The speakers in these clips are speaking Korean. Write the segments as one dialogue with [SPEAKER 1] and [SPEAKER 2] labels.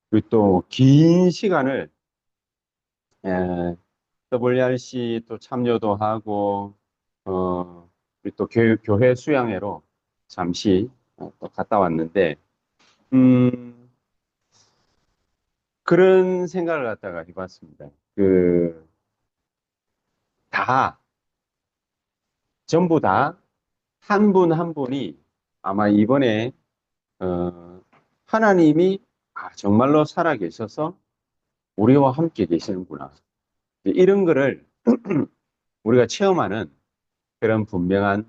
[SPEAKER 1] 그리고 또 긴 시간을 WRC 또 참여도 하고 그리고 또 교회 수양회로 잠시 또 갔다 왔는데 음, 그런 생각을 갖다가 해봤습니다. 다 전부 다 한 분 한 분이 아마 이번에 하나님이 정말로 살아 계셔서 우리와 함께 계시는구나. 이런 거를 우리가 체험하는 그런 분명한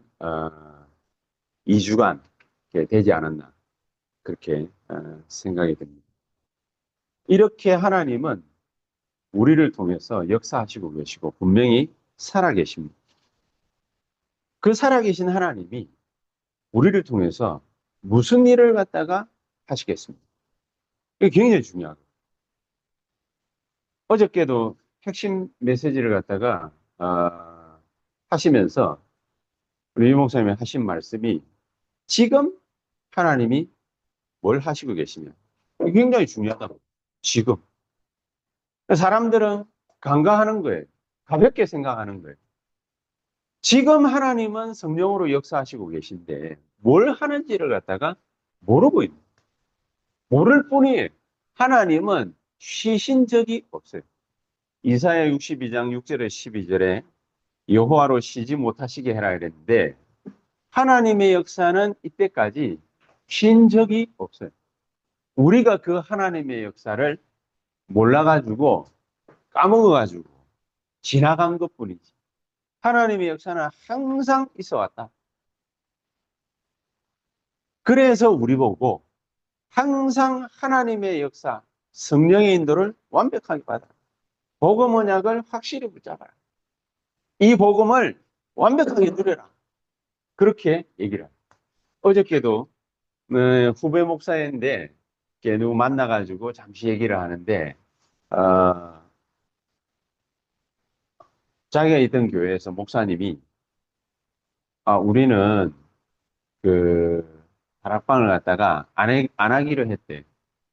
[SPEAKER 1] 2주간 되지 않았나 그렇게 생각이 듭니다. 이렇게 하나님은 우리를 통해서 역사하시고 계시고 분명히 살아 계십니다. 그 살아계신 하나님이 우리를 통해서 무슨 일을 갖다가 하시겠습니까? 이게 굉장히 중요하고 어저께도 핵심 메시지를 갖다가 하시면서 우리 유 목사님이 하신 말씀이 지금 하나님이 뭘 하시고 계시냐. 이게 굉장히 중요하다고. 지금. 사람들은 간과하는 거예요. 가볍게 생각하는 거예요. 지금 하나님은 성령으로 역사하시고 계신데 뭘 하는지를 갖다가 모르고 있는 거예요. 모를 뿐이에요. 하나님은 쉬신 적이 없어요. 이사야 62장 6절에 12절에 여호와로 쉬지 못하시게 해라 이랬는데 하나님의 역사는 이때까지 쉰 적이 없어요. 우리가 그 하나님의 역사를 몰라가지고 까먹어가지고 지나간 것뿐이지. 하나님의 역사는 항상 있어 왔다. 그래서 우리 보고 항상 하나님의 역사, 성령의 인도를 완벽하게 받아. 복음 언약을 확실히 붙잡아라. 이 복음을 완벽하게 누려라. 그렇게 얘기를 합니다. 어저께도 후배 목사인데 누구 만나가지고 잠시 얘기를 하는데 어, 자기가 있던 교회에서 목사님이 우리는 그 다락방을 갖다가 안 하기로 했대.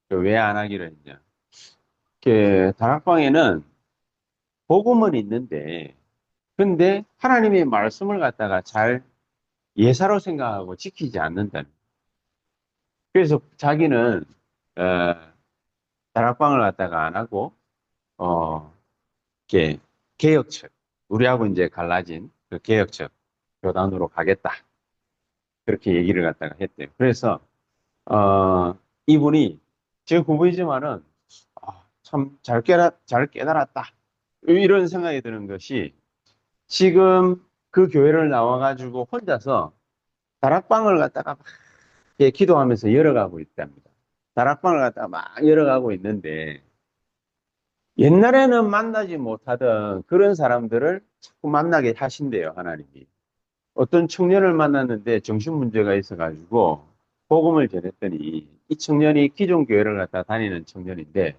[SPEAKER 1] 왜 안 하기로 했냐? 다락방에는 복음은 있는데 근데 하나님의 말씀을 갖다가 잘 예사로 생각하고 지키지 않는다는. 그래서 자기는 어, 다락방을 갖다가 안 하고 어, 이렇게 개혁처 우리하고 이제 갈라진 그 개혁처 교단으로 가겠다. 그렇게 얘기를 갖다가 했대요. 그래서 이분이 제 후보이지만은 참 잘 깨달았다. 이런 생각이 드는 것이 지금 그 교회를 나와가지고 혼자서 다락방을 갖다가 막 이렇게 기도하면서 열어가고 있답니다. 다락방을 갖다가 막 열어가고 있는데 옛날에는 만나지 못하던 그런 사람들을 자꾸 만나게 하신대요, 하나님이. 어떤 청년을 만났는데 정신 문제가 있어가지고 복음을 전했더니 이 청년이 기존 교회를 갖다 다니는 청년인데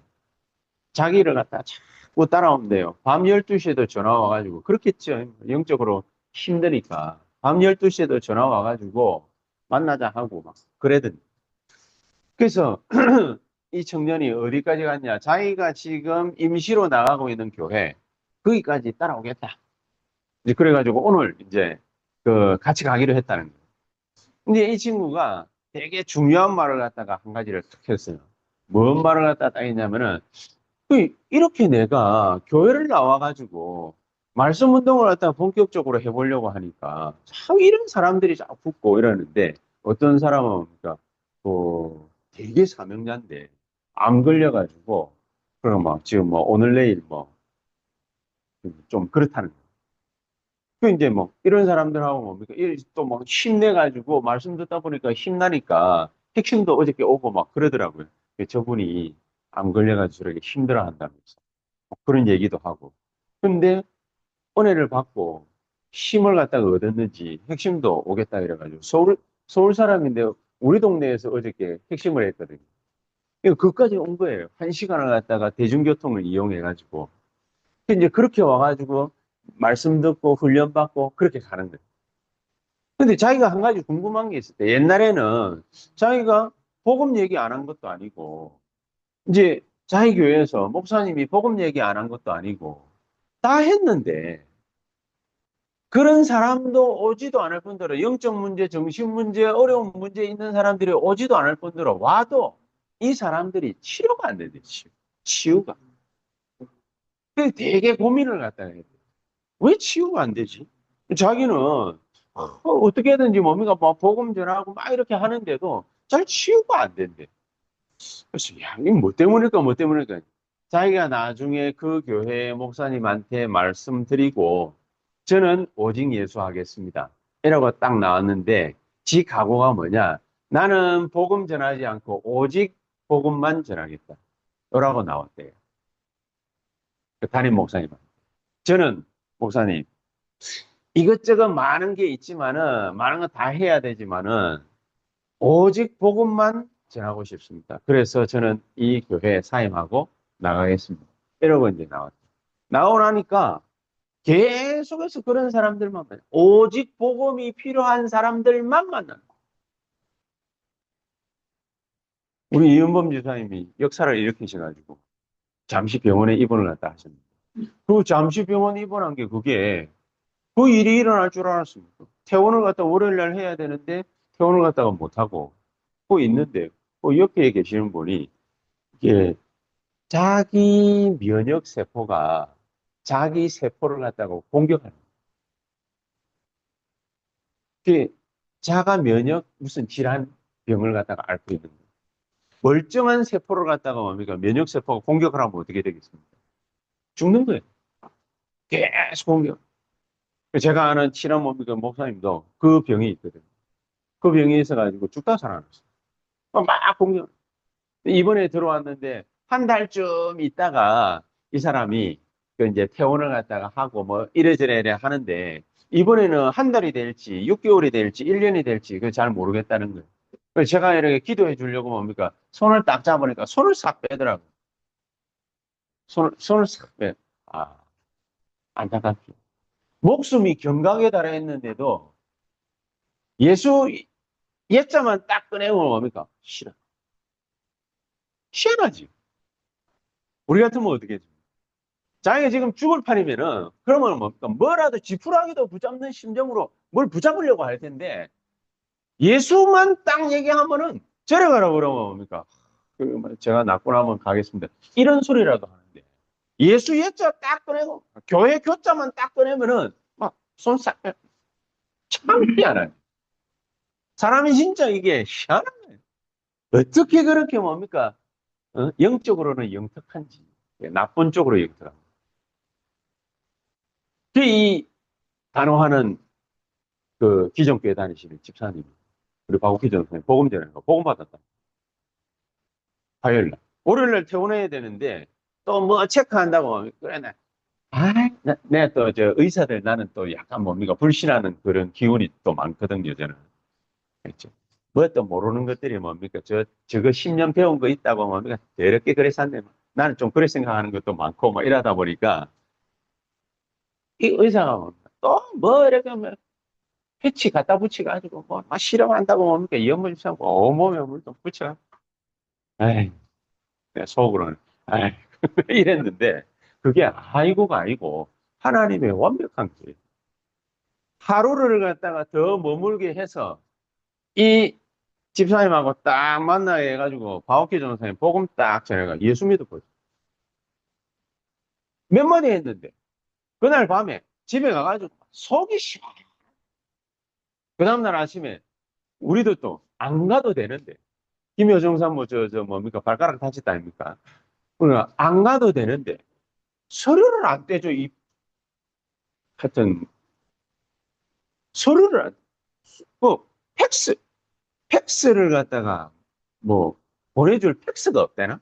[SPEAKER 1] 자기를 갖다 자꾸 따라온대요. 밤 12시에도 전화 와가지고 그렇겠죠. 영적으로 힘드니까 밤 12시에도 전화 와가지고 만나자 하고 막 그러더니 그래서 이 청년이 어디까지 갔냐? 자기가 지금 임시로 나가고 있는 교회 거기까지 따라오겠다. 이제 그래가지고 오늘 이제 그 같이 가기로 했다는 거예요. 근데 이 친구가 되게 중요한 말을 갖다가 한 가지를 탁 했어요. 뭔 말을 갖다 딱 했냐면은 이렇게 내가 교회를 나와가지고 말씀 운동을 갖다가 본격적으로 해보려고 하니까 참 이런 사람들이 자꾸 붙고 이러는데 어떤 사람은 그러니까 되게 사명자인데 암 걸려가지고 그럼 막 지금 뭐 오늘 내일 뭐 좀 그렇다는 거예요. 그 이제 뭐 이런 사람들하고 뭡니까 또막 힘내가지고 말씀 듣다 보니까 힘나니까 핵심도 어저께 오고 막 그러더라고요. 저분이 암 걸려가지고 저렇게 힘들어한다면서 그런 얘기도 하고. 근데 은혜를 받고 힘을 갖다가 얻었는지 핵심도 오겠다 이래가지고 서울 사람인데 우리 동네에서 어저께 핵심을 했거든요. 이거 그까지 온 거예요. 한 시간을 갖다가 대중교통을 이용해가지고. 이제 그렇게 와가지고 말씀 듣고 훈련받고 그렇게 가는 거예요. 근데 자기가 한 가지 궁금한 게 있을 때 옛날에는 자기가 복음 얘기 안 한 것도 아니고 이제 자기 교회에서 목사님이 복음 얘기 안 한 것도 아니고 다 했는데 그런 사람도 오지도 않을 뿐더러 영적 문제, 정신 문제, 어려운 문제 있는 사람들이 오지도 않을 뿐더러 와도 이 사람들이 치료가 안 된대, 치유가. 그 되게 고민을 갖다 해야 돼. 왜 치유가 안 되지? 자기는 어떻게든지 뭡니까 막 복음 전하고 막 이렇게 하는데도 잘 치유가 안 된대. 그래서 야, 이게 뭐 때문일까 뭐 때문일까. 자기가 나중에 그 교회 목사님한테 말씀드리고 저는 오직 예수 하겠습니다. 이라고 딱 나왔는데 지 각오가 뭐냐? 나는 복음 전하지 않고 오직 복음만 전하겠다. 라고 나왔대요. 그 담임 목사님. 저는 목사님 이것저것 많은 게 있지만은 많은 거 다 해야 되지만은 오직 복음만 전하고 싶습니다. 그래서 저는 이 교회에 사임하고 나가겠습니다. 이러고 이제 나왔죠. 나오고 나니까 계속해서 그런 사람들만 만나요. 오직 복음이 필요한 사람들만 만나요. 우리 이은범 지사님이 역사를 일으키셔가지고 잠시 병원에 입원을 갔다 하셨는데 그 잠시 병원 입원한 게 그게 그 일이 일어날 줄 알았습니까? 퇴원을 갖다 월요일 날 해야 되는데 퇴원을 갖다가 못하고 그 있는데 그 옆에 계시는 분이 이게 자기 면역 세포가 자기 세포를 갖다가 공격하는 그 자가 면역 무슨 질환 병을 갖다가 앓고 있는 거예요. 멀쩡한 세포를 갖다가 뭡니까 면역 세포가 공격을 하면 어떻게 되겠습니까? 죽는 거예요. 계속 공격. 제가 아는 친한 뭡니까 목사님도 그 병이 있거든요. 그 병이 있어가지고 죽다 살아났어요. 막 공격. 이번에 들어왔는데 한 달쯤 있다가 이 사람이 그 이제 퇴원을 갖다가 하고 뭐 이래저래 하는데 이번에는 한 달이 될지 6개월이 될지 1년이 될지 그 잘 모르겠다는 거예요. 그래서 제가 이렇게 기도해 주려고 뭡니까 손을 딱 잡으니까 손을 싹 빼더라고. 손을 싹 빼. 아, 안타깝죠. 목숨이 경각에 달했는데도 예수 예자만 딱 꺼내면 뭡니까? 싫어. 희한하지. 우리 같으면 어떻게 해줘? 자기가 지금 죽을 판이면은 그러면 뭡니까? 뭐라도 지푸라기도 붙잡는 심정으로 뭘 붙잡으려고 할 텐데 예수만 딱 얘기하면은 저리 가라 그러면 뭡니까? 제가 낫고 나면 가겠습니다. 이런 소리라도 하는데 예수 예자 딱 꺼내고 교회 교자만 딱 꺼내면은 막 손싹 참 희한해. 사람이 진짜 이게 희한한 거예요. 어떻게 그렇게 뭡니까? 영적으로는 영특한지 나쁜 쪽으로 영특한. 이 단호하는 그 기존교회 다니시는 집사님이 우리 박옥기 전사님 복음 전하는 거 복음 받았다. 화요일 날. 월요일 날 퇴원해야 되는데 또 뭐 체크한다고 그래 나. 아, 내가 또 저 의사들 나는 또 약간 뭡니까 불신하는 그런 기운이 또 많거든요 저는. 그렇죠. 뭐 또 모르는 것들이 뭡니까 저거 10년 배운 거 있다고 뭡니까 이렇게 그래 샀네. 나는 좀 그래 생각하는 것도 많고 뭐 이러다 보니까 이 의사가 또뭐 이렇게 뭐 패치 갖다 붙여가지고 뭐막 실험한다고 뭡니까 연물 삼고 온몸에 물도 붙여. 에이, 내 속으로는 에이, 이랬는데 그게 아이고가 아니고 하나님의 완벽한 길. 하루를 갖다가 더 머물게 해서 이 집사님하고 딱 만나게 해가지고 바오키 전사님 복음 딱 전해가 예수 믿어버렸어. 몇 마디 했는데 그날 밤에 집에 가가지고 속이 시원. 그 다음날 아침에 우리도 또 안 가도 되는데 김여정 사모 저 뭡니까 발가락 다쳤다 아닙니까? 그러니까 안 가도 되는데 서류를 안 떼줘 이 하여튼 서류를 안, 뭐 팩스 팩스를 갖다가 뭐 보내줄 팩스가 없대나?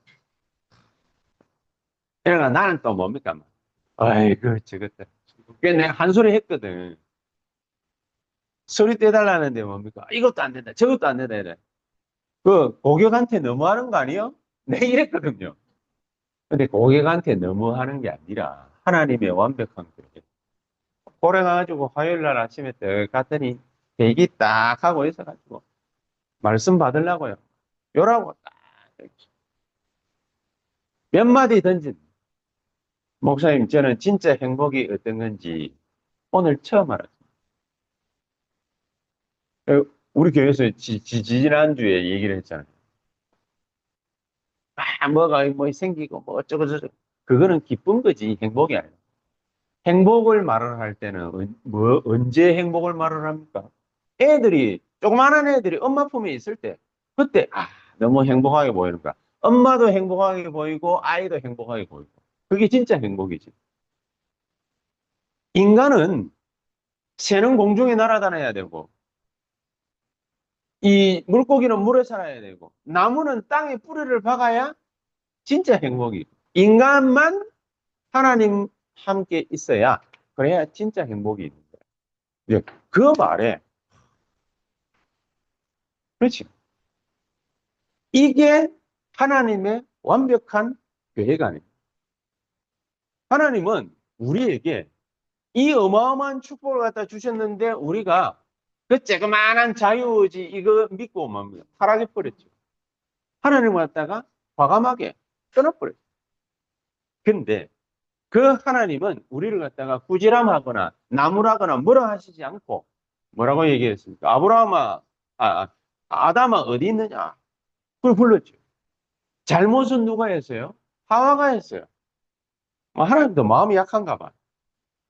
[SPEAKER 1] 그러니까 나는 또 뭡니까? 아이고 저것들 꽤 내가 한 소리 했거든. 서류 떼달라는데 뭡니까? 이것도 안 된다 저것도 안 된다 이래. 그 고객한테 너무하는 거 아니요? 내가 이랬거든요. 근데 고객한테 너무하는 게 아니라 하나님의 완벽한 그 고래 가가지고 화요일 날 아침에 딱 갔더니 대기 딱 하고 있어가지고 말씀 받으려고요. 요라고 딱. 몇 마디 던진. 목사님, 저는 진짜 행복이 어떤 건지 오늘 처음 알았어요. 우리 교회에서 지난주에 얘기를 했잖아요. 뭐가 뭐 생기고 뭐 어쩌고저쩌고. 그거는 기쁜 거지 행복이 아니에요. 행복을 말을 할 때는 언제 행복을 말을 합니까? 애들이 조그마한 애들이 엄마 품에 있을 때 그때 너무 행복하게 보이는 거야. 엄마도 행복하게 보이고 아이도 행복하게 보이고 그게 진짜 행복이지. 인간은 새는 공중에 날아다녀야 되고 이 물고기는 물에 살아야 되고 나무는 땅에 뿌리를 박아야 진짜 행복이. 인간만 하나님 함께 있어야 그래야 진짜 행복이 있는 거야. 이제 그 말에 그렇지. 이게 하나님의 완벽한 계획 아니에요. 하나님은 우리에게 이 어마어마한 축복을 갖다 주셨는데 우리가 그 조그만한 자유의지 이거 믿고 뭡니까? 타락해버렸죠. 하나님을 갖다가 과감하게 떠나버렸죠. 근데 그 하나님은 우리를 갖다가 꾸지람하거나 나무라거나 뭐라 하시지 않고 뭐라고 얘기했습니까? 아담아 어디 있느냐? 그걸 불렀죠. 잘못은 누가 했어요? 하와가 했어요. 하나님도 마음이 약한가 봐.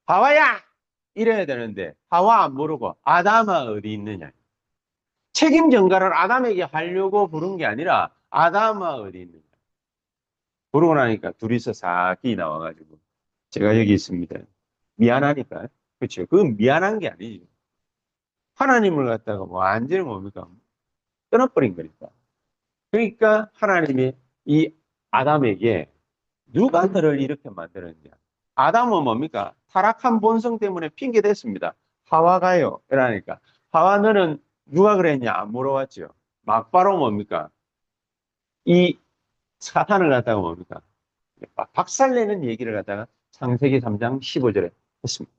[SPEAKER 1] 하와야! 이래야 되는데 하와 안 부르고 아담아 어디 있느냐. 책임 전가를 아담에게 하려고 부른 게 아니라 아담아 어디 있느냐. 부르고 나니까 둘이서 사기 나와가지고 제가 여기 있습니다. 미안하니까. 그렇죠. 그건 미안한 게 아니죠. 하나님을 갖다가 뭐 완전히 뭡니까? 떠나버린 거니까. 그러니까 하나님이 이 아담에게 누가 너를 이렇게 만들었냐. 아담은 뭡니까? 타락한 본성 때문에 핑계 댔습니다. 하와가요. 그러니까 하와 너는 누가 그랬냐 안 물어봤죠. 막바로 뭡니까? 이 사탄을 갖다가 뭡니까? 박살내는 얘기를 갖다가 창세기 3장 15절에 했습니다.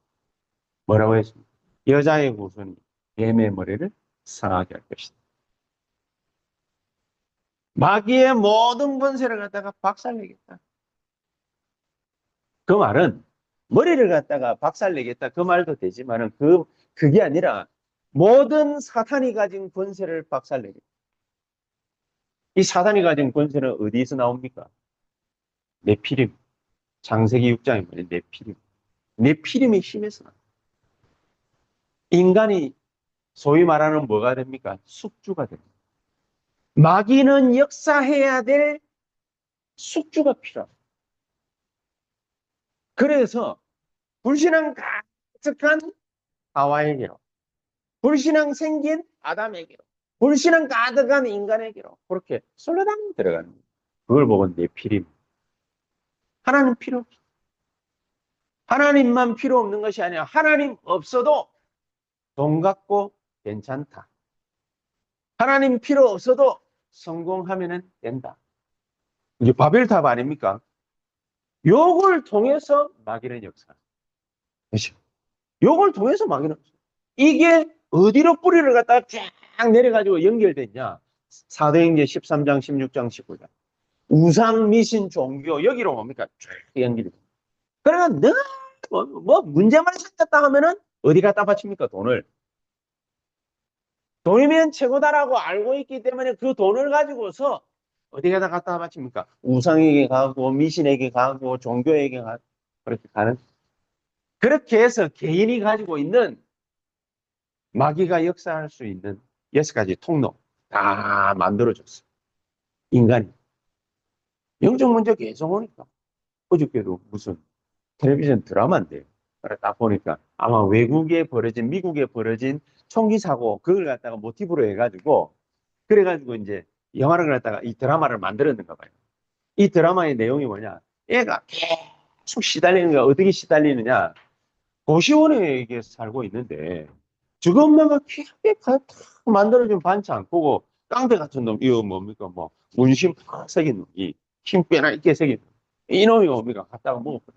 [SPEAKER 1] 뭐라고 했습니까? 여자의 후손이 뱀의 머리를 상하게 할 것이다. 마귀의 모든 권세를 갖다가 박살내겠다. 그 말은 머리를 갖다가 박살내겠다 그 말도 되지만은 그게 아니라 모든 사탄이 가진 권세를 박살내겠다. 이 사탄이 가진 권세는 어디서 나옵니까? 네피림. 창세기 6장에 뭐냐? 네피림. 네피림의 힘에서 나. 인간이 소위 말하는 뭐가 됩니까? 숙주가 됩니다. 마귀는 역사해야 될 숙주가 필요합니다. 그래서 불신앙 가득한 하와에게로, 불신앙 생긴 아담에게로, 불신앙 가득한 인간에게로 그렇게 솔로당 들어가는 거예요. 그걸 보고 네피림. 하나님 필요 없어. 하나님만 필요 없는 것이 아니라 하나님 없어도 돈 갖고 괜찮다. 하나님 필요 없어도 성공하면 된다. 이게 바벨탑 아닙니까? 요걸 통해서 마귀는 역사. 그렇죠? 요걸 통해서 마귀는 이게 어디로 뿌리를 갖다가 쫙 내려가지고 연결됐냐? 사도행전 13장, 16장, 19장. 우상, 미신, 종교 여기로 뭡니까? 쫙 연결이 됩니다. 그러니까 뭐 문제만 생겼다 하면은 어디 갖다 바칩니까? 돈을. 돈이면 최고다라고 알고 있기 때문에 그 돈을 가지고서 어디에다 갖다 바칩니까? 우상에게 가고 미신에게 가고 종교에게 가고 그렇게 가는. 그렇게 해서 개인이 가지고 있는 마귀가 역사할 수 있는 6가지 통로 다 만들어줬어. 인간이. 영적 문제 계속 오니까. 어저께도 무슨 텔레비전 드라마인데 딱 보니까 아마 외국에 벌어진 미국에 벌어진 총기 사고 그걸 갖다가 모티브로 해가지고 그래가지고 이제 영화를 갖다가 이 드라마를 만들었는가 봐요. 이 드라마의 내용이 뭐냐? 얘가 계속 시달리는 거야. 어떻게 시달리느냐? 고시원에 살고 있는데 저거 엄마가 귀하게 만들어준 반찬 그거 깡패 같은 놈 이거 뭡니까 뭐 문심 팍 새긴 놈이 힘 빼나 있게 새긴 놈. 이놈이 뭡니까 갖다가 먹어버려.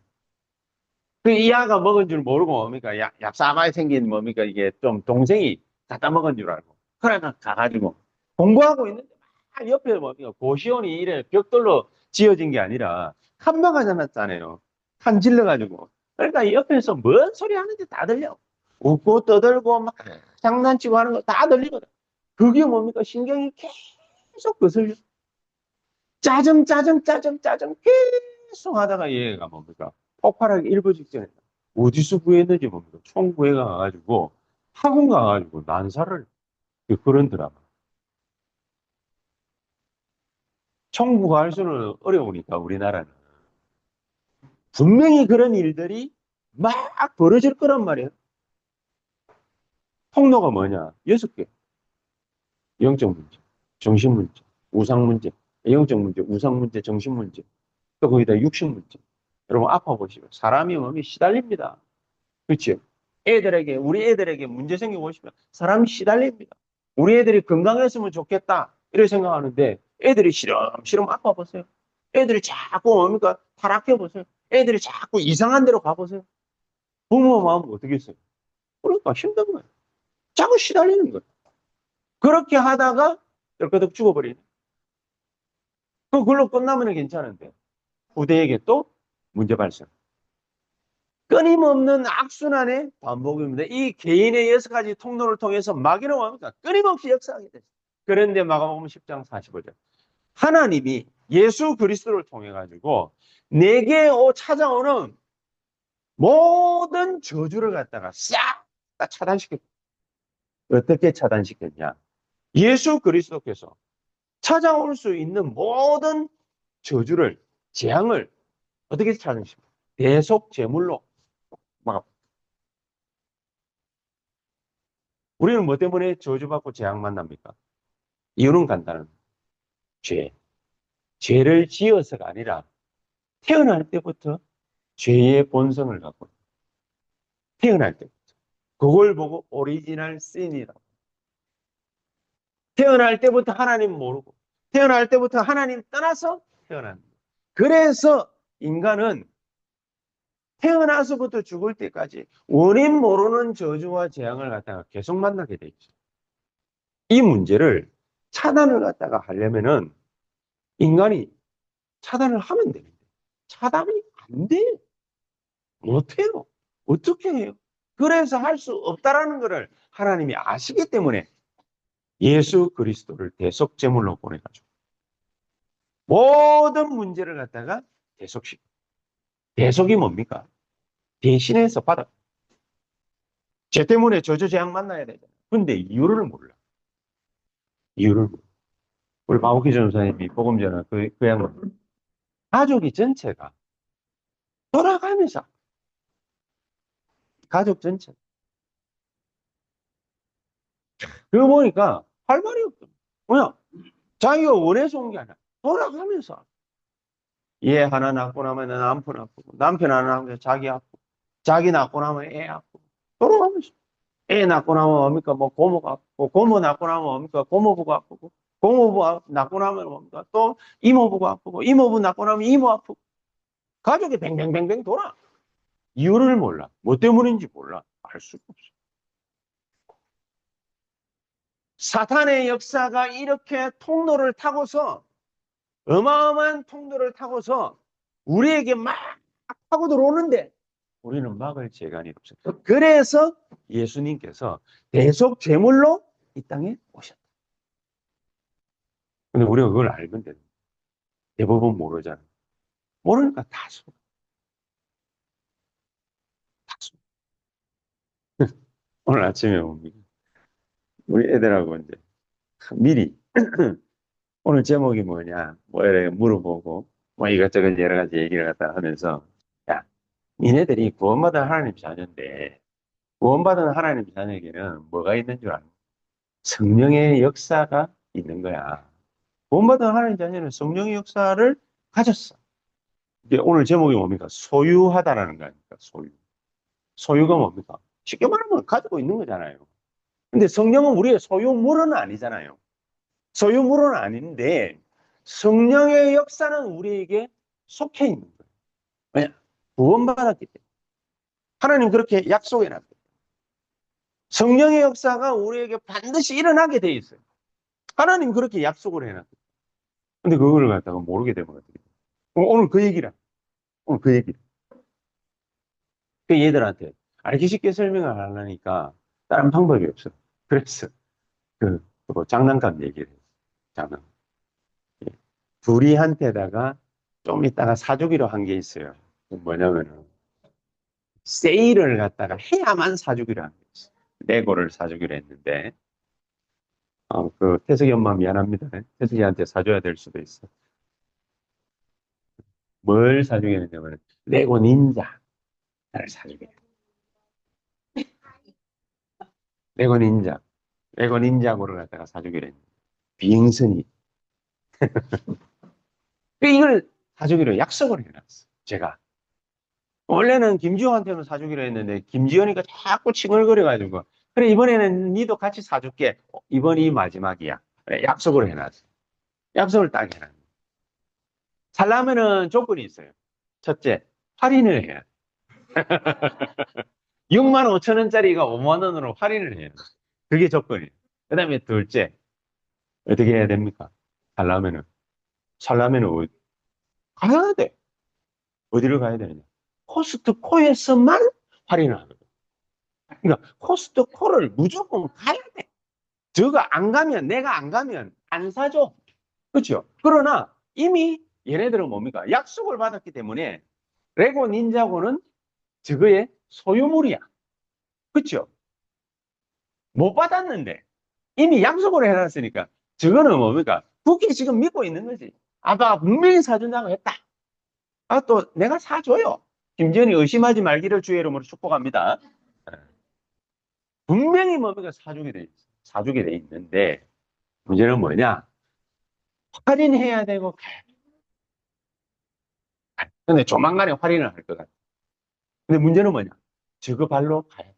[SPEAKER 1] 그 이아가 먹은 줄 모르고 뭡니까 얍삽하게 생긴 뭡니까 이게 좀 동생이 갖다 먹은 줄 알고 그러나 가가지고 공부하고 있는데 막 옆에 뭡니까 고시원이 이래 벽돌로 지어진 게 아니라 칸막아 놨잖아요. 칸 질러가지고. 그러니까 옆에서 뭔 소리 하는지 다 들려. 웃고 떠들고 막 장난치고 하는 거 다 들리거든. 그게 뭡니까? 신경이 계속 거슬려. 짜증, 짜증, 짜증, 짜증 계속 하다가 얘가 뭡니까? 폭발하기 일보 직전에 어디서 구했는지 뭡니까? 총 구해가 가가지고 학원 가가지고 난사를 그런 드라마. 청구가 할 수는 어려우니까 우리나라는 분명히 그런 일들이 막 벌어질 거란 말이에요. 통로가 뭐냐? 6개. 영적 문제, 정신 문제, 우상 문제, 영적 문제, 우상 문제, 정신 문제, 또 거기다 육신 문제. 여러분 아파 보시면 사람이 몸이 시달립니다. 그렇죠? 우리 애들에게 문제 생겨보시면 사람이 시달립니다. 우리 애들이 건강했으면 좋겠다. 이렇게 생각하는데 애들이 시름시름 아파 보세요. 애들이 자꾸 뭡니까? 타락해 보세요. 애들이 자꾸 이상한 데로 가보세요. 부모 마음은 어떻게 했어요? 그러니까 힘든 거예요. 자꾸 시달리는 거예요. 그렇게 하다가 덜커덕 죽어버리네. 그걸로 끝나면 괜찮은데 후대에게 또 문제 발생. 끊임없는 악순환의 반복입니다. 이 개인의 6가지 통로를 통해서 마귀는 뭡니까? 끊임없이 역사하게 됐어요. 그런데 마가복음 10장 45절. 하나님이 예수 그리스도를 통해 가지고 내게 찾아오는 모든 저주를 갖다가 싹 다 차단시켰다. 어떻게 차단시켰냐? 예수 그리스도께서 찾아올 수 있는 모든 저주를, 재앙을 어떻게 차단시켰냐? 대속 제물로 막. 우리는 뭐 때문에 저주받고 재앙 만납니까? 이유는 간단한 죄. 죄를 지어서가 아니라 태어날 때부터 죄의 본성을 갖고 있어요. 태어날 때부터. 그걸 보고 오리지널 신이라고. 태어날 때부터 하나님 모르고 태어날 때부터 하나님 떠나서 태어납니다. 그래서 인간은 태어나서부터 죽을 때까지 원인 모르는 저주와 재앙을 갖다가 계속 만나게 돼 있어요. 이 문제를 차단을 갖다가 하려면은 인간이 차단을 하면 되는데 차단이 안 돼요. 못해요. 어떻게 해요? 그래서 할 수 없다라는 것을 하나님이 아시기 때문에 예수 그리스도를 대속 제물로 보내가지고 모든 문제를 갖다가 대속시켜. 대속이 뭡니까? 대신해서 받아. 죄 때문에 저주 재앙 만나야 되잖아요. 근데 이유를 몰라. 이유를 몰라. 우리 마오키 전사님이 복음 전화 그 양반 가족이 전체가 돌아가면서 가족 전체. 그거 보니까 할 말이 없어. 뭐야? 자기가 원해서 온 게 아니라 돌아가면서. 얘 하나 낳고 나면 남편 아프고, 남편 하나 낳으면 자기 아프고, 자기 낳고 나면 애 아프고, 돌아가면서. 애 낳고 나면 뭡니까? 뭐 고모가 아프고, 고모 낳고 나면 뭡니까? 고모부가 아프고, 고모부 낳고 나면 뭡니까? 또 이모부가 아프고, 이모부 낳고 나면 이모 아프고. 가족이 뱅뱅뱅뱅 돌아. 이유를 몰라. 뭐 때문인지 몰라. 알 수가 없어. 사탄의 역사가 이렇게 통로를 타고서 어마어마한 통로를 타고서 우리에게 막 타고 들어오는데 우리는 막을 재간이 없어요. 그래서 예수님께서 대속 제물로 이 땅에 오셨다. 근데 우리가 그걸 알면 돼. 대부분 모르잖아. 모르니까 다 속아. 다 속아. 오늘 아침에 우리 애들하고 이제 미리 오늘 제목이 뭐냐 뭐 이렇게 물어보고 뭐 이것저것 여러 가지 얘기를 갖다 하면서 야, 니네들이 구원받은 하나님 자녀인데 구원받은 하나님 자녀에게는 뭐가 있는 줄 아는? 성령의 역사가 있는 거야. 구원받은 하나님 자녀는 성령의 역사를 가졌어. 이게 오늘 제목이 뭡니까? 소유하다라는 거 아닙니까? 소유. 소유가 뭡니까? 쉽게 말하면 가지고 있는 거잖아요. 근데 성령은 우리의 소유물은 아니잖아요. 소유물은 아닌데 성령의 역사는 우리에게 속해 있는 거예요. 왜냐? 구원받았기 때문에. 하나님 그렇게 약속해 놨거든요. 성령의 역사가 우리에게 반드시 일어나게 돼 있어요. 하나님 그렇게 약속을 해놨거든요. 근데 그걸 갖다가 모르게 되면 어떻게 돼요? 오늘 그 얘기라. 오늘 그 얘기. 그 얘들한테 알기 쉽게 설명을 하려니까 다른 방법이 없어. 그래서 그 장난감 얘기를 했어. 장난. 예. 둘이한테다가 좀 이따가 사주기로 한 게 있어요. 뭐냐면은 세일을 갖다가 해야만 사주기로 한 게 있어. 레고를 사주기로 했는데 태석이 엄마 미안합니다. 태석이한테 사줘야 될 수도 있어. 뭘 사주게 했냐면 레고 닌자를 사주게 해. 레고 닌자. 레고 닌자고를 갖다가 사주기로 했는데 빙선이 이걸 사주기로 약속을 해놨어. 제가. 원래는 김지호한테는 사주기로 했는데 김지현이가 자꾸 칭얼거려가지고 그래 이번에는 니도 같이 사줄게. 이번이 마지막이야. 그래, 약속을 해놨어. 약속을 딱 해놨어. 살려면은 조건이 있어요. 첫째, 할인을 해야 돼. 6만 5천 원짜리가 5만 원으로 할인을 해야 돼. 그게 조건이에요. 그 다음에 둘째, 어떻게 해야 됩니까? 살려면은, 살려면은 가야 돼. 어디를 가야 되느냐? 코스트코에서만 할인을 하는 거예요. 그러니까 코스트코를 무조건 가야 돼. 저거 안 가면, 내가 안 가면 안 사줘. 그렇죠? 그러나 이미 얘네들은 뭡니까? 약속을 받았기 때문에 레고 닌자고는 저거의 소유물이야. 그렇죠? 못 받았는데 이미 약속을 해놨으니까 저거는 뭡니까? 국기 지금 믿고 있는 거지. 아빠가 분명히 사준다고 했다. 또 내가 사줘요. 김지현이 의심하지 말기를 주의 이름으로 축복합니다. 분명히 뭡니까? 사주게 돼 있는데 문제는 뭐냐? 할인해야 되고 가야 돼. 근데 조만간에 할인을 할 것 같아. 근데 문제는 뭐냐? 저거 발로 가야 돼.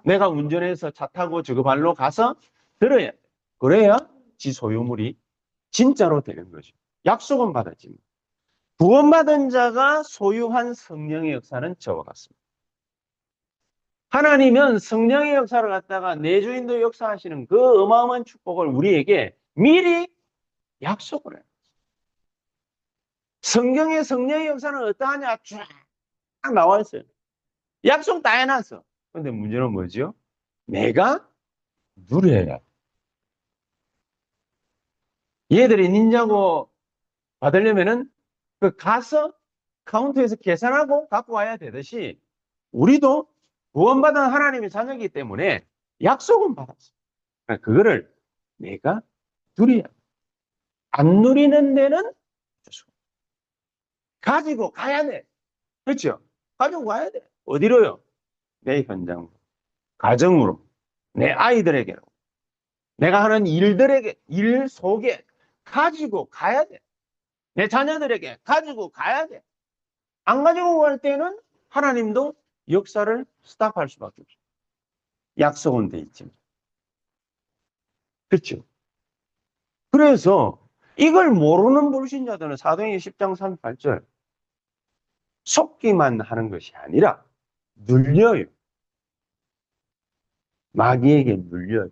[SPEAKER 1] 내가 운전해서 차 타고 저거 발로 가서 들어야 돼. 그래야 지 소유물이 진짜로 되는 거죠. 약속은 받았지만. 구원받은 자가 소유한 성령의 역사는 저와 같습니다. 하나님은 성령의 역사를 갖다가 내주인도 역사하시는 그 어마어마한 축복을 우리에게 미리 약속을 해요. 성경의 성령의 역사는 어떠하냐? 쫙 나와 있어요. 약속 다 해놨어. 근데 문제는 뭐죠? 내가 누려야 돼. 얘들이 닌자고 받으려면은 가서 카운터에서 계산하고 갖고 와야 되듯이 우리도 구원받은 하나님의 자녀이기 때문에 약속은 받았어. 그러니까 그거를 내가 누려야 돼. 안 누리는 데는 가지고 가야 돼. 그렇죠? 가지고 가야 돼. 어디로요? 내 현장으로, 가정으로, 내 아이들에게로, 내가 하는 일들에게, 일 속에 가지고 가야 돼. 내 자녀들에게 가지고 가야 돼. 안 가지고 갈 때는 하나님도 역사를 스탑할 수밖에 없어요. 약속은 돼 있지만. 그렇죠? 그래서 이걸 모르는 불신자들은 사도행전 10장 38절 속기만 하는 것이 아니라 눌려요. 마귀에게 눌려요.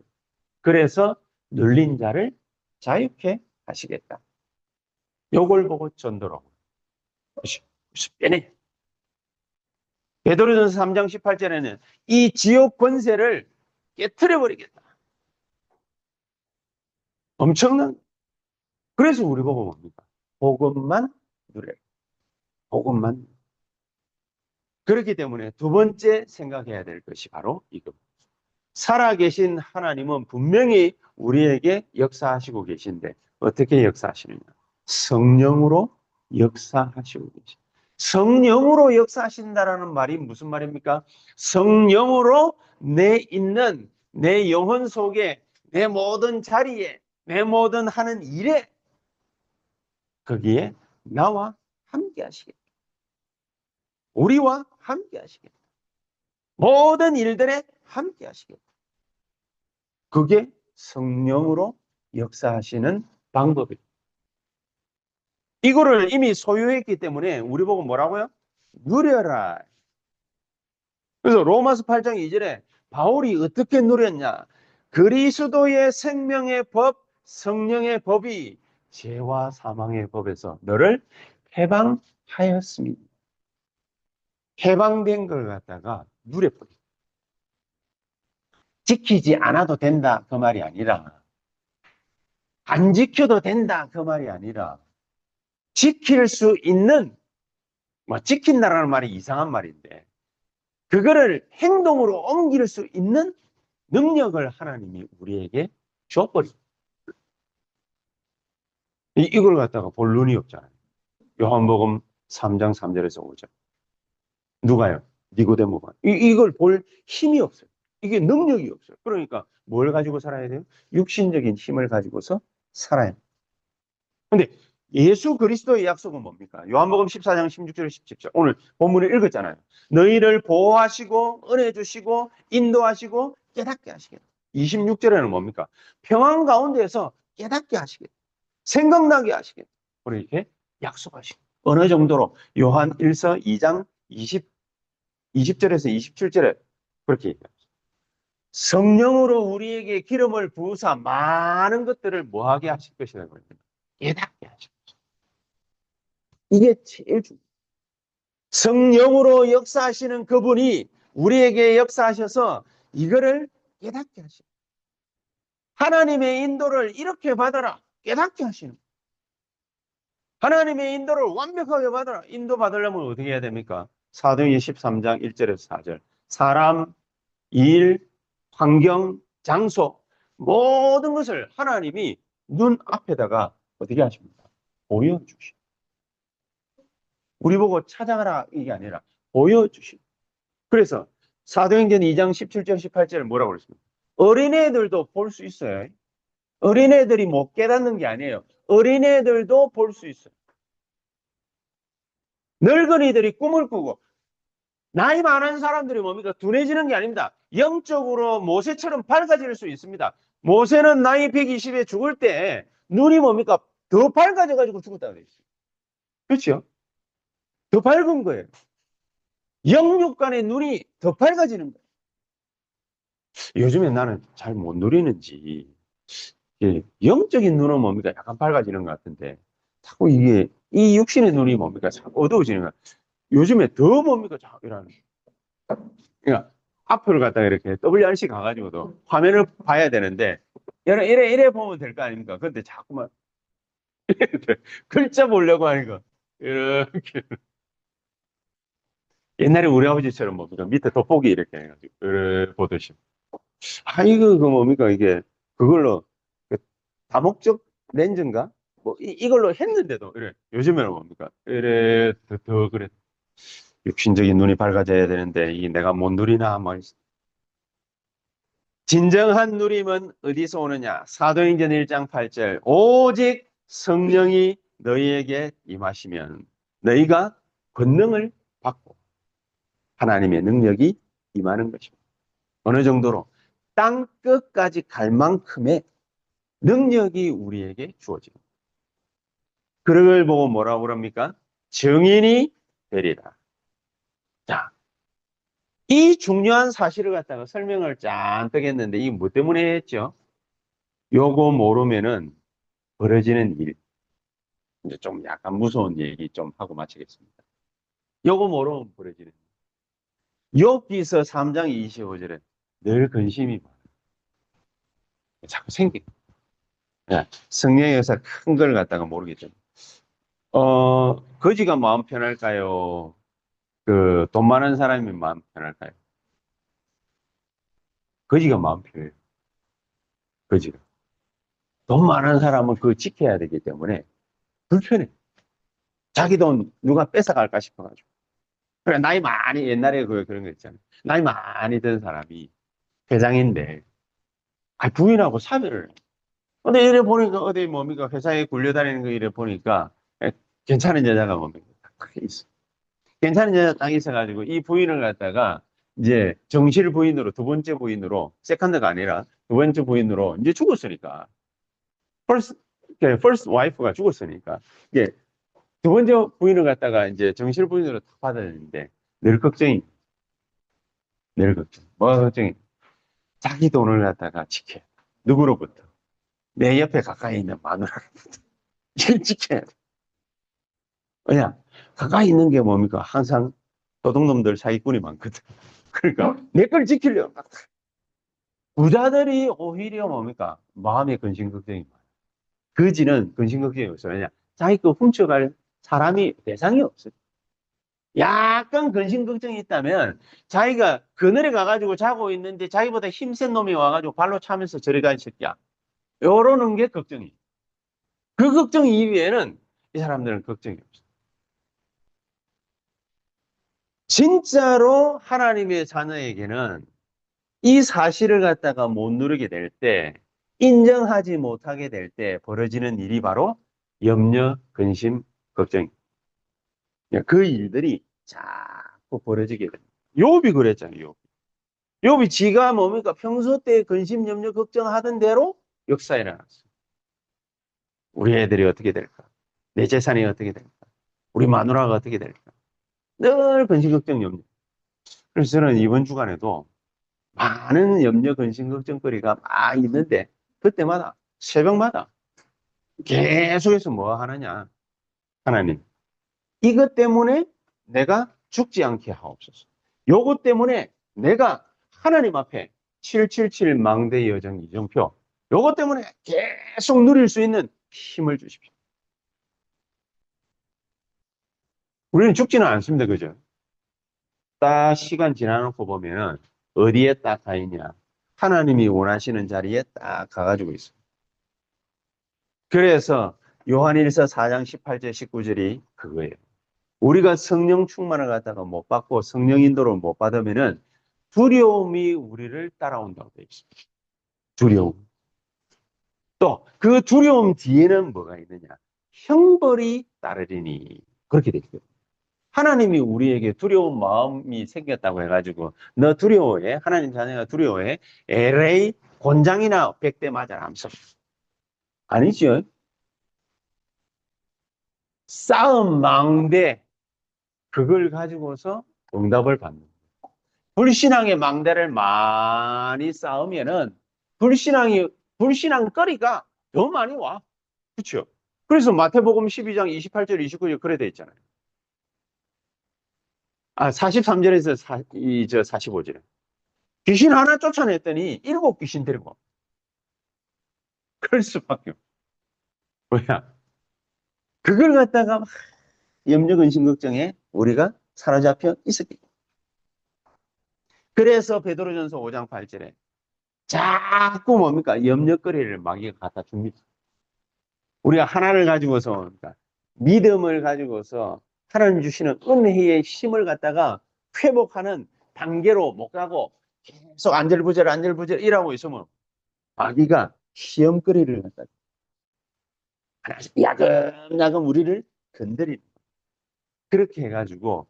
[SPEAKER 1] 그래서 눌린 자를 자유케 하시겠다. 요걸 보고 전도로 빼내. 베드로전서 3장 18절에는 이 지옥 권세를 깨트려 버리겠다. 엄청난. 그래서 우리 보고 뭡니까? 복음만 누려. 복음만. 그렇기 때문에 두 번째 생각해야 될 것이 바로 이겁니다. 살아계신 하나님은 분명히 우리에게 역사하시고 계신데 어떻게 역사하시느냐? 성령으로 역사하시고 계십니다. 성령으로 역사하신다라는 말이 무슨 말입니까? 성령으로 내 있는 내 영혼 속에 내 모든 자리에 내 모든 하는 일에 거기에 나와 함께 하시겠다. 우리와 함께 하시겠다. 모든 일들에 함께 하시겠다. 그게 성령으로 역사하시는 방법이에요. 이거를 이미 소유했기 때문에 우리 보고 뭐라고요? 누려라. 그래서 로마서 8장 2절에 바울이 어떻게 누렸냐? 그리스도의 생명의 법, 성령의 법이 죄와 사망의 법에서 너를 해방하였습니다. 해방된 걸 갖다가 누려버려. 지키지 않아도 된다 그 말이 아니라, 안 지켜도 된다 그 말이 아니라, 지킬 수 있는, 뭐 지킨다라는 말이 이상한 말인데, 그거를 행동으로 옮길 수 있는 능력을 하나님이 우리에게 줘버려. 이걸 갖다가 볼 눈이 없잖아요. 요한복음 3장 3절에서 5절. 누가요? 니고데모가. 이걸 볼 힘이 없어요. 이게 능력이 없어요. 그러니까 뭘 가지고 살아야 돼요? 육신적인 힘을 가지고서 살아야 돼요. 근데 예수 그리스도의 약속은 뭡니까? 요한복음 14장 16절 17절. 오늘 본문을 읽었잖아요. 너희를 보호하시고 은혜 주시고 인도하시고 깨닫게 하시겠다. 26절에는 뭡니까? 평안 가운데에서 깨닫게 하시겠다. 생각나게 하시겠다. 이렇게 약속하시고. 어느 정도로? 요한 1서 2장 20절에서 27절에 그렇게 얘기합니다. 성령으로 우리에게 기름을 부으사 많은 것들을 뭐하게 하실 것이라고 합니다. 깨닫게 하실 것이다. 이게 제일 중요해요. 성령으로 역사하시는 그분이 우리에게 역사하셔서 이거를 깨닫게 하시는, 하나님의 인도를 이렇게 받아라 깨닫게 하시는, 하나님의 인도를 완벽하게 받아라. 인도 받으려면 어떻게 해야 됩니까? 사도행전 13장 1절에서 4절. 사람, 일, 환경, 장소 모든 것을 하나님이 눈앞에다가 어떻게 하십니까? 보여주시. 우리 보고 찾아가라 이게 아니라 보여주시. 그래서 사도행전 2장 17절 18절을 뭐라고 그랬습니까? 어린애들도 볼 수 있어요. 어린애들이 못 깨닫는 게 아니에요. 어린애들도 볼 수 있어요. 늙은이들이 꿈을 꾸고, 나이 많은 사람들이 뭡니까? 둔해지는 게 아닙니다. 영적으로 모세처럼 밝아질 수 있습니다. 모세는 나이 120에 죽을 때 눈이 뭡니까? 더 밝아져가지고 죽었다고 되어 있어요. 그렇죠? 더 밝은 거예요. 영육간의 눈이 더 밝아지는 거예요. 요즘에 나는 잘 못 누리는지, 영적인 눈은 뭡니까? 약간 밝아지는 것 같은데, 자꾸 이게, 이 육신의 눈이 뭡니까? 자꾸 어두워지는 것 같아요. 요즘에 더 뭡니까? 자꾸 이러는. 그러니까, 앞을 갖다가 이렇게 WRC 가가지고도 화면을 봐야 되는데, 이래 보면 될 거 아닙니까? 근데 자꾸만, 글자 보려고 하니까, 이렇게. 옛날에 우리 아버지처럼 뭡니까? 밑에 돋보기 이렇게 해가지고, 이렇게 보듯이. 아, 이거, 그 뭡니까? 이게, 그걸로, 그 다목적 렌즈인가? 뭐, 이걸로 했는데도, 이래. 요즘에는 뭡니까? 이래, 더 그래. 육신적인 눈이 밝아져야 되는데, 이 내가 못 누리나, 뭐. 진정한 누림은 어디서 오느냐? 사도행전 1장 8절. 오직 성령이 너희에게 임하시면 너희가 권능을 받고 하나님의 능력이 임하는 것입니다. 어느 정도로? 땅 끝까지 갈 만큼의 능력이 우리에게 주어집니다. 그걸 보고 뭐라고 그럽니까? 증인이 되리라. 자, 이 중요한 사실을 갖다가 설명을 짠뜩 했는데 이게 뭐 때문에 했죠? 요거 모르면은 벌어지는 일. 이제 좀 약간 무서운 얘기 좀 하고 마치겠습니다. 요거 모르면 벌어지는 일. 욥기서 3장 25절에 늘 근심이 많아요. 자꾸 생겨. 성령의 역사 큰 걸 갖다가 모르겠죠. 거지가 마음 편할까요? 그 돈 많은 사람이 마음 편할까요? 거지가 마음 편해요. 거지가. 돈 많은 사람은 그거 지켜야 되기 때문에 불편해. 자기 돈 누가 뺏어갈까 싶어가지고. 그래, 나이 많이, 옛날에 그런 거 있잖아요. 나이 많이 든 사람이 회장인데, 부인하고 사별을 해. 근데 이래 보니까, 어디 뭡니까, 회사에 굴려다니는 거 이래 보니까, 괜찮은 여자가 뭡니까, 딱 있어. 괜찮은 여자 딱 있어가지고, 이 부인을 갖다가, 이제 정실 부인으로, 두 번째 부인으로, 세컨드가 아니라 두 번째 부인으로, 이제 죽었으니까. first wife가 죽었으니까. 이게 두 번째 부인을 갖다가 이제 정실 부인으로 딱 받았는데, 늘 걱정이, 늘 걱정. 뭐가 걱정이? 자기 돈을 갖다가 지켜. 누구로부터? 내 옆에 가까이 있는 마누라로부터. 이걸 지켜야 돼. 왜냐? 가까이 있는 게 뭡니까? 항상 도둑놈들 사기꾼이 많거든. 그러니까 내 걸 지키려고. 부자들이 오히려 뭡니까? 마음의 근심걱정이 많아. 거지는 근심걱정이 없어. 왜냐? 자기 거 훔쳐갈 사람이, 대상이 없어. 약간 근심걱정이 있다면 자기가 그늘에 가가지고 자고 있는데 자기보다 힘센 놈이 와가지고 발로 차면서 저리 가, 이 새끼야. 요러는 게 걱정이. 그 걱정 이외에는 이 사람들은 걱정이 없어. 진짜로 하나님의 자녀에게는 이 사실을 갖다가 못 누리게 될 때, 인정하지 못하게 될 때 벌어지는 일이 바로 염려, 근심, 걱정입니다. 그 일들이 자꾸 벌어지게 됩니다. 욥이 그랬잖아요. 욥이 지가 뭡니까? 평소 때 근심, 염려, 걱정하던 대로 역사에 일어났어요. 우리 애들이 어떻게 될까? 내 재산이 어떻게 될까? 우리 마누라가 어떻게 될까? 늘 근심, 걱정, 염려. 그래서 저는 이번 주간에도 많은 염려, 근심, 걱정거리가 막 있는데 그때마다 새벽마다 계속해서 뭐 하느냐? 하나님, 이것 때문에 내가 죽지 않게 하옵소서. 요것 때문에 내가 하나님 앞에 777 망대 여정 이정표, 요것 때문에 계속 누릴 수 있는 힘을 주십시오. 우리는 죽지는 않습니다. 그죠? 딱 시간 지나놓고 보면은 어디에 딱 가 있냐? 하나님이 원하시는 자리에 딱 가가지고 있어요. 그래서 요한일서 4장 18절 19절이 그거예요. 우리가 성령 충만을 갖다가 못 받고 성령 인도를 못 받으면은 두려움이 우리를 따라온다고 되어 있습니다. 두려움. 또 그 두려움 뒤에는 뭐가 있느냐? 형벌이 따르리니. 그렇게 되어 있어요. 하나님이 우리에게 두려운 마음이 생겼다고 해가지고 너 두려워해? 하나님 자녀가 두려워해? LA 곤장이나 100대 맞아라 하면서. 아니죠. 싸움 망대, 그걸 가지고서 응답을 받는 거예요. 불신앙의 망대를 많이 쌓으면은 불신앙거리가 더 많이 와. 그렇죠? 그래서 마태복음 12장 28절 29절 그래 돼 있잖아요. 43절에서 45절에 귀신 하나 쫓아냈더니 7귀신 데리고 와. 그럴 수밖에 없어. 뭐야? 그걸 갖다가 막 염려 근심 걱정에 우리가 사로잡혀 있었기 때문에. 그래서 베드로전서 5장 8절에 자꾸 뭡니까? 염려거리를 마귀가 갖다 줍니다. 우리가 하나를 가지고서 뭡니까? 믿음을 가지고서 하나님 주시는 은혜의 힘을 갖다가 회복하는 단계로 못 가고 계속 안절부절 이러고 있으면 마귀가 시험거리를 갖다 하나씩 야금야금 우리를 건드리는 거예요. 그렇게 해가지고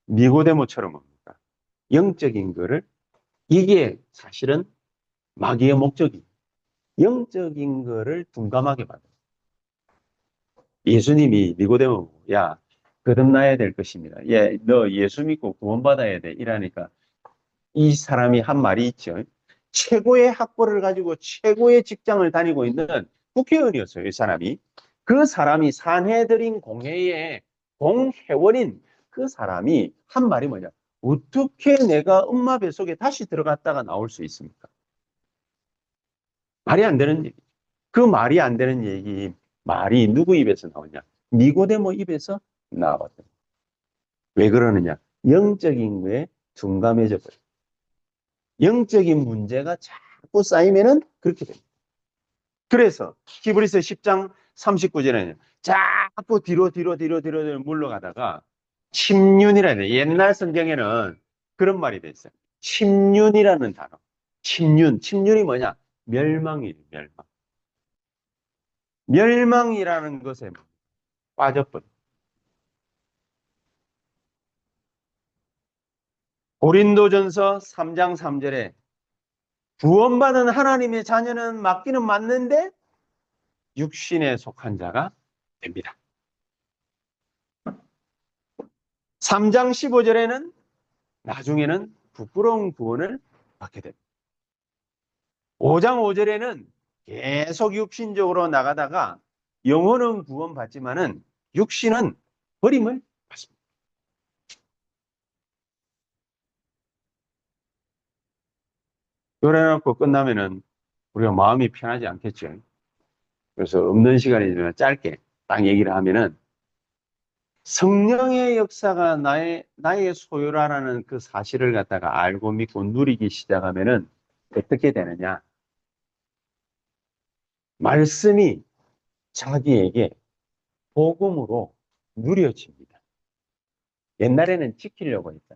[SPEAKER 1] 니고데모처럼 뭡니까? 영적인 거를, 이게 사실은 마귀의 목적이 영적인 거를 둔감하게 만들어요. 예수님이 니고데모, 야, 거듭나야 될 것입니다. 예, 너 예수 믿고 구원받아야 돼. 이러니까 이 사람이 한 말이 있죠. 최고의 학벌을 가지고 최고의 직장을 다니고 있는 국회의원이었어요. 이 사람이. 그 사람이 산헤드린 공회의 공회원인 그 사람이 한 말이 뭐냐? 어떻게 내가 엄마 뱃속에 다시 들어갔다가 나올 수 있습니까? 말이 안 되는 얘기. 그 말이 안 되는 얘기, 말이 누구 입에서 나오냐? 니고데모 입에서 나왔거든. 왜 그러느냐? 영적인 거에 둔감해져 버려. 영적인 문제가 자꾸 쌓이면은 그렇게 됩니다. 그래서 히브리서 10장 39절에는 자꾸 뒤로 물러가다가 침륜이라 해야 돼. 옛날 성경에는 그런 말이 돼 있어요. 침륜이라는 단어. 침륜이 뭐냐? 멸망이에요, 멸망. 멸망이라는 것에 빠져버려. 고린도전서 3장 3절에 구원받은 하나님의 자녀는 맞기는 맞는데 육신에 속한 자가 됩니다. 3장 15절에는 나중에는 부끄러운 구원을 받게 됩니다. 5장 5절에는 계속 육신적으로 나가다가 영혼은 구원받지만은 육신은 버림을 받습니다. 요래놓고 끝나면은 우리가 마음이 편하지 않겠죠. 그래서 없는 시간이지만 짧게 딱 얘기를 하면은 성령의 역사가 나의 소유라는 그 사실을 갖다가 알고 믿고 누리기 시작하면은 어떻게 되느냐. 말씀이 자기에게 복음으로 누려집니다. 옛날에는 지키려고 했다.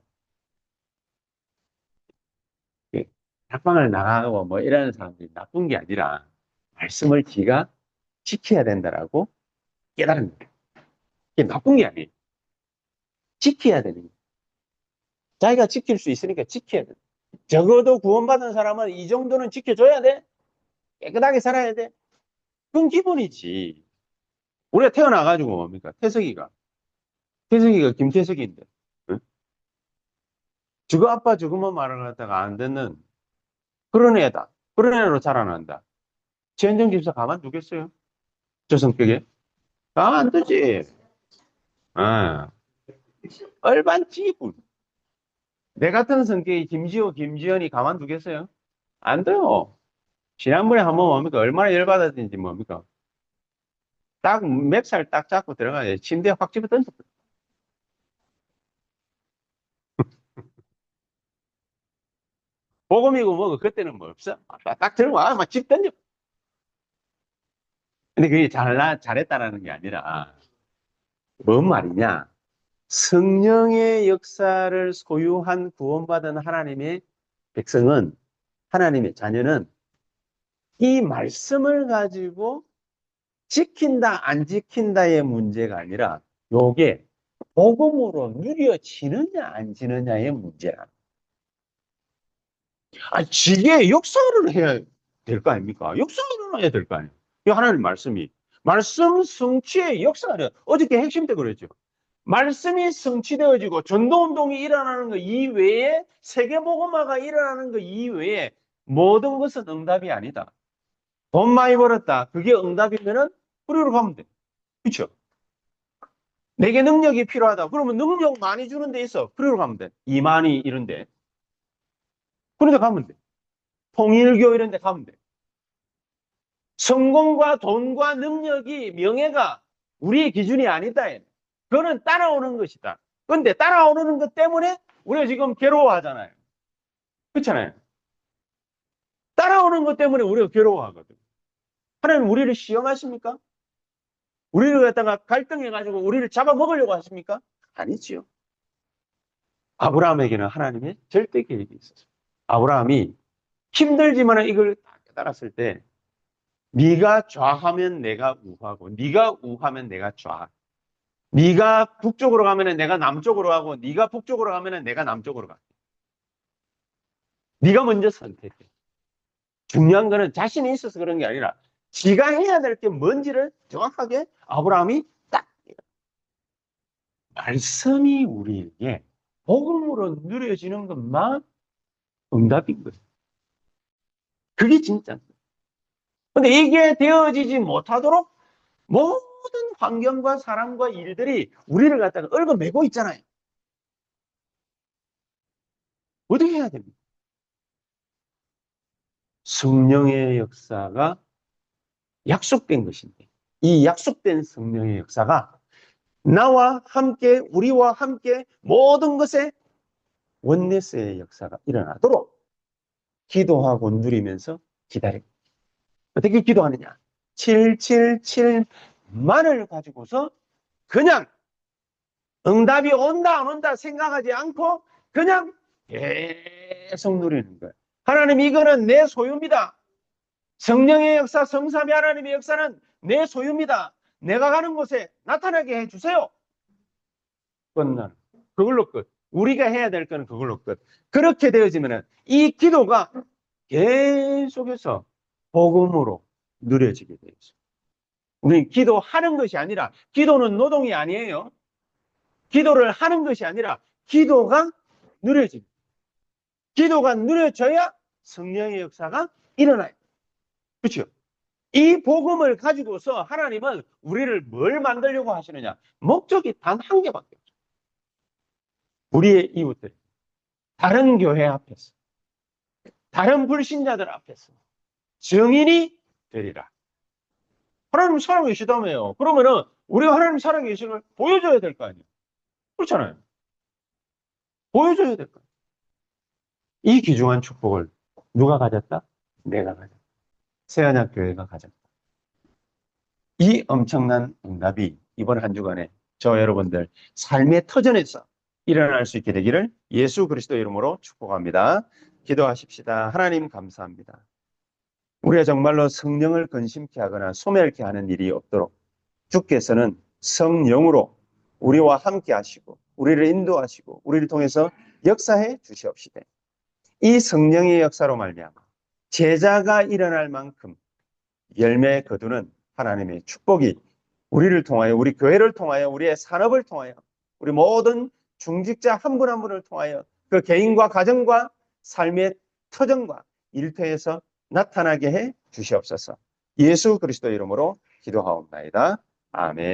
[SPEAKER 1] 닭방을 나가고 뭐 이러는 사람들이 나쁜 게 아니라 말씀을 지가 지켜야 된다라고 깨달은 거예요. 이게 나쁜 게 아니에요. 지켜야 되는 거예요. 자기가 지킬 수 있으니까 지켜야 돼. 적어도 구원받은 사람은 이 정도는 지켜줘야 돼. 깨끗하게 살아야 돼. 그건 기본이지. 우리가 태어나가지고 뭡니까? 태석이가 김태석인데. 응? 저거 아빠 저거만 말을 갖다가 안 듣는 그런 애다. 그런 애로 자라난다. 최현정 집사 가만두겠어요? 저 성격에? 안 되지. 아, 얼반지. 내 같은 성격이 김지연이 가만두겠어요? 안 돼요. 지난번에 한번 뭡니까? 얼마나 열받았는지 뭡니까? 딱 맵살 딱 잡고 들어가야 침대에 확 집어 던져. 복음이고 뭐고 그때는 뭐 없어. 딱 들어와 막 집 던져. 근데 그게 잘했다라는 게 아니라 뭔 말이냐? 성령의 역사를 소유한 구원받은 하나님의 백성은 하나님의 자녀는 이 말씀을 가지고 지킨다 안 지킨다의 문제가 아니라 요게 복음으로 누려지느냐 안 지느냐의 문제라. 지게 역사를 해야 될 거 아닙니까? 역사를 해야 될 거 아니에요. 이 하나님 말씀 성취의 역사를 어저께 핵심 때 그랬죠. 말씀이 성취되어지고 전도운동이 일어나는 것 이외에 세계복음화가 일어나는 것 이외에 모든 것은 응답이 아니다. 돈 많이 벌었다. 그게 응답이면은 그리로 가면 돼. 그렇죠? 내게 능력이 필요하다. 그러면 능력 많이 주는 데 있어. 그리로 가면 돼. 이만희 이런 데. 그런 데 가면 돼. 통일교 이런 데 가면 돼. 성공과 돈과 능력이 명예가 우리의 기준이 아니다. 그거는 따라오는 것이다. 그런데 따라오는 것 때문에 우리가 지금 괴로워하잖아요. 그렇잖아요. 따라오는 것 때문에 우리가 괴로워하거든. 하나님 우리를 시험하십니까? 우리를 갖다가 갈등해가지고 우리를 잡아먹으려고 하십니까? 아니지요. 아브라함에게는 하나님의 절대 계획이 있었어요. 아브라함이 힘들지만 이걸 다 깨달았을 때 네가 좌하면 내가 우하고 네가 우하면 내가 좌. 네가 북쪽으로 가면 내가 남쪽으로 가고 네가 북쪽으로 가면 내가 남쪽으로 가. 네가 먼저 선택해. 중요한 거는 자신이 있어서 그런 게 아니라 지가 해야 될 게 뭔지를 정확하게 아브라함이 딱 말씀이 우리에게 복음으로 누려지는 것만 응답인 거예요. 그게 진짜. 근데 이게 되어지지 못하도록 모든 환경과 사람과 일들이 우리를 갖다가 얽어매고 있잖아요. 어떻게 해야 됩니까? 성령의 역사가 약속된 것인데 이 약속된 성령의 역사가 나와 함께 우리와 함께 모든 것에 원네스의 역사가 일어나도록 기도하고 누리면서 기다립니다. 어떻게 기도하느냐? 777만을 가지고서 그냥 응답이 온다 안 온다 생각하지 않고 그냥 계속 누리는 거예요. 하나님 이거는 내 소유입니다. 성령의 역사, 성삼위 하나님의 역사는 내 소유입니다. 내가 가는 곳에 나타나게 해주세요. 끝나는. 그걸로 끝. 우리가 해야 될 거는 그걸로 끝. 그렇게 되어지면 이 기도가 계속해서 복음으로 누려지게 되어 있어요. 우리는 기도하는 것이 아니라 기도는 노동이 아니에요. 기도를 하는 것이 아니라 기도가 누려집니다. 기도가 누려져야 성령의 역사가 일어나요. 그렇죠? 이 복음을 가지고서 하나님은 우리를 뭘 만들려고 하시느냐? 목적이 단 한 개밖에 없어요. 우리의 이웃들, 다른 교회 앞에서, 다른 불신자들 앞에서 증인이 되리라. 하나님 살아계시다며요. 그러면은 우리가 하나님 살아계심을 보여줘야 될 거 아니에요. 그렇잖아요. 보여줘야 될 거 아니에요. 이 귀중한 축복을 누가 가졌다? 내가 가졌다. 새언약교회가 가졌다. 이 엄청난 응답이 이번 한 주간에 저 여러분들 삶의 터전에서 일어날 수 있게 되기를 예수 그리스도 이름으로 축복합니다. 기도하십시다. 하나님 감사합니다. 우리가 정말로 성령을 근심케 하거나 소멸케 하는 일이 없도록 주께서는 성령으로 우리와 함께 하시고 우리를 인도하시고 우리를 통해서 역사해 주시옵시되 이 성령의 역사로 말미암아 제자가 일어날 만큼 열매 거두는 하나님의 축복이 우리를 통하여 우리 교회를 통하여 우리의 산업을 통하여 우리 모든 중직자 한 분 한 분을 통하여 그 개인과 가정과 삶의 터전과 일터에서 나타나게 해 주시옵소서. 예수 그리스도 이름으로 기도하옵나이다. 아멘.